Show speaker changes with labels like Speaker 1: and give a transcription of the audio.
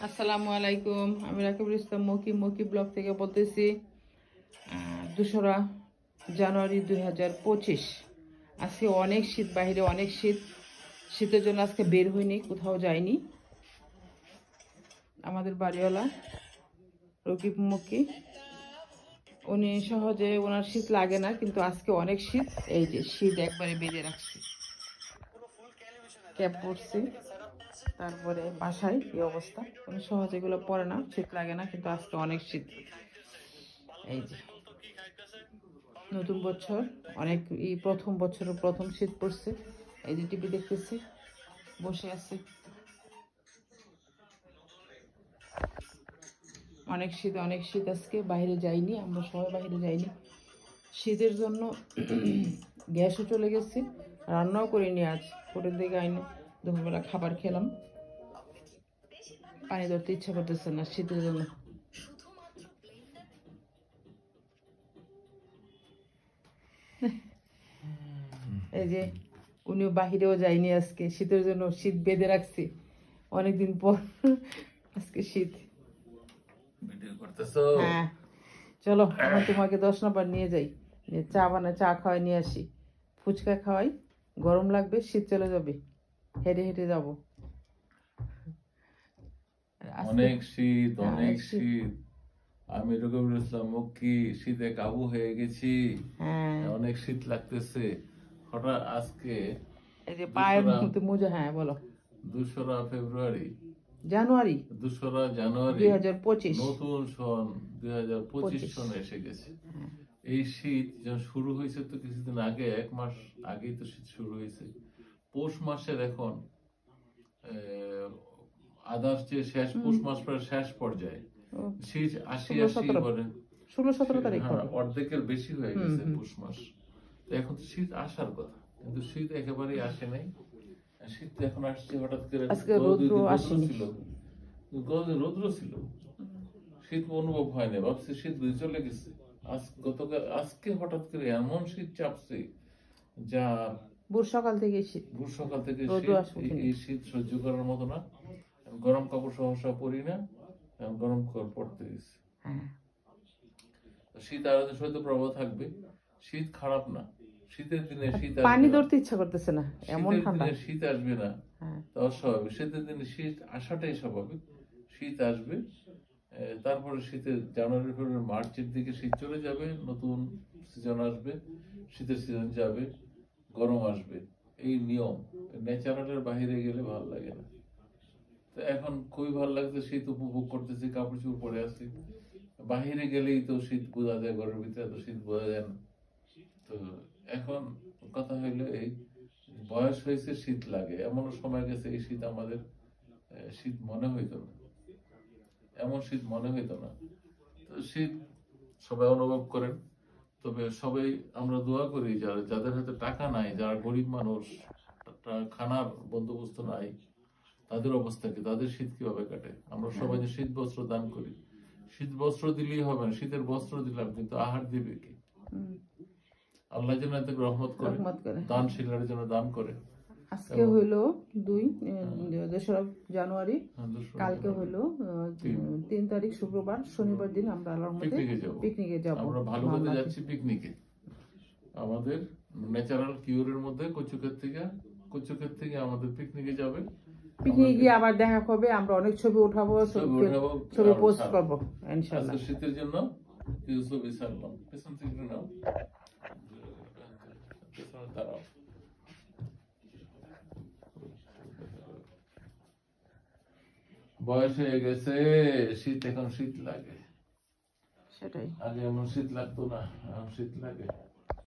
Speaker 1: আসসালামু আলাইকুম। আমি রাকিবুল ইসলাম মকি ব্লগ থেকে বলতেছি। 2রা জানুয়ারি 2025। আজকে অনেক শীত, বাইরে অনেক শীত। শীতের জন্য আজকে বের হইনি, কোথাও যাইনি। আমাদের বাড়িওয়ালা রকিব মকি, উনি সহজে ওনার শীত লাগে না, কিন্তু আজকে অনেক শীত। এই যে শীত একবারে বেঁধে রাখছি, ক্যাপ পরছি, তারপরে বাসায় এই অবস্থা। উনি সহজে এগুলো পরে না, শীত লাগে না, কিন্তু আজকে অনেক শীত। এই যে নতুন বছর, অনেক প্রথম বছরের প্রথম শীত পড়ছে। এই যে টিভি দেখতেছি, বসে আছি। অনেক শীত আজকে। বাইরে যাইনি, আমরা সবাই বাইরে যাইনি শীতের জন্য। গ্যাসও চলে গেছে, রান্নাও করিনি আজ। হোটেল থেকে আইনি, দুপুরবেলা খাবার খেলাম। পানি ধরতে ইচ্ছা করতেছে না শীতের জন্য। এই যে উনিও বাহিরেও যায়নি আজকে শীতের জন্য, শীত বেঁধে রাখছি অনেকদিন পর। আজকে শীত। হ্যাঁ, চলো আমি তোমাকে 10 নম্বর নিয়ে যাই, চা চা খাওয়াই নিয়ে আসি, ফুচকা খাওয়াই। গরম লাগবে, শীত চলে যাবে, হেঁটে হেঁটে যাবো।
Speaker 2: অনেক শীত, অনেক শীত। আমি রকিবুল ইসলাম মক্কি, শীতে কাবু হয়ে গেছি। অনেক শীত লাগতেছে। হঠাৎ আজকে
Speaker 1: এই যে পায়ের মধ্যে মোজা। হ্যাঁ বলো।
Speaker 2: 2রা ফেব্রুয়ারি,
Speaker 1: জানুয়ারি
Speaker 2: 2রা জানুয়ারি
Speaker 1: 2025,
Speaker 2: নতুন সন 2025 সন এসে গেছে। এই শীত যখন শুরু হয়েছে তো কিছুদিন আগে, 1 মাস আগেই তো শীত শুরু হয়েছে। পৌষ মাসের এখন আদার্স যে শেষ পৌষ মাস পরে শেষ পর্যায়ে শীত আসি বলেন
Speaker 1: 16-17 তারিখ হবে।
Speaker 2: অর্ধেকের বেশি হয়ে গেছে পৌষ মাস। তো এখন তো শীত আসার কথা, কিন্তু শীত একেবারেই আসে নাই। শীত এখন আসছে হঠাৎ করে।
Speaker 1: আজকে রৌদ্র আসেনি,
Speaker 2: ছিল, রৌদ্র ছিল, শীত অনুভব হয় না। ভাবছি শীত চলে গেছে। আজকে হঠাৎ করে এমন শীত চাপছে যা
Speaker 1: ভোর সকাল থেকে শীত।
Speaker 2: এই শীত সহ্য করার মতো না। গরম কাপড় সহসা পরি না, গরম কাপড় পরতে গেছি। শীত আরো শৈত্য প্রবাহ থাকবে। শীত খারাপ না, শীতের দিনে শীত
Speaker 1: পানি ধরতে ইচ্ছা করতেছে না, এমন ঠান্ডা।
Speaker 2: শীত আসবে না তা অস্বাভাবিক। শীতের দিনে শীত আসাটাই স্বাভাবিক। শীত আসবে, তারপরে শীতের জানুয়ারি ফেব্রুয়ারি মার্চের দিকে শীত চলে যাবে, নতুন সিজন আসবে, শীতের সিজন যাবে, গরম আসবে। এই নিয়ম। ন্যাচারালের বাইরে গেলে ভালো লাগে না। তো এখন খুবই ভালো লাগছে, শীত উপভোগ করতেছি, কাপড় চোপড় পরে আছি। বাহিরে গেলেই তো শীত বোঝা যায়, ঘরের ভিতরে তো শীত বোঝা যায় না। তো এখন কথা হইলো এই, বয়স হয়েছে শীত লাগে, এমন সময় গেছে এই শীত আমাদের শীত মনে হইতো না, এমন শীত মনে হইতো না। তো শীত সবাই অনুভব করেন। তবে সবাই আমরা দোয়া করি যাদের হাতে টাকা নাই, যারা গরিব মানুষ, খানার বন্দোবস্ত নাই, তাদের অবস্থা কি, তাদের শীত কিভাবে কাটে। আমরা সবাই যে শীত বস্ত্র দান করি, শীত বস্ত্র দিলেই হবে না, শীতের বস্ত্র দিলাম কিন্তু আহার দিবে কি? আল্লাহ যেন এতে রহমত করে, দানশীলের জন্য দান করে।
Speaker 1: আজকে হইলো 2রা জানুয়ারি, কালকে হইলো 3 তারিখ শুক্রবার, শনিবার দিন আমরা পিকনিকে যাব।
Speaker 2: আমরা ভালুকাতে যাচ্ছি পিকনিকে। আমাদের ন্যাচারাল কিউরের মধ্যে কচুক্ষেত থেকে আমাদের পিকনিকে যাবে।
Speaker 1: পিকনিকে গিয়ে আবার দেখা হবে, আমরা অনেক ছবি উঠাবো, ছবি পোস্ট করবো ইনশাআল্লাহ।
Speaker 2: শীতের জন্য কিছু ছবি ছাড়লাম। পেছন থেকে নাও, পেছনে দাঁড়াও। বয়স হয়ে গেছে, শীত এখন শীত লাগে।
Speaker 1: সেটাই,
Speaker 2: আগে এমন শীত লাগতো না, এখন শীত লাগে।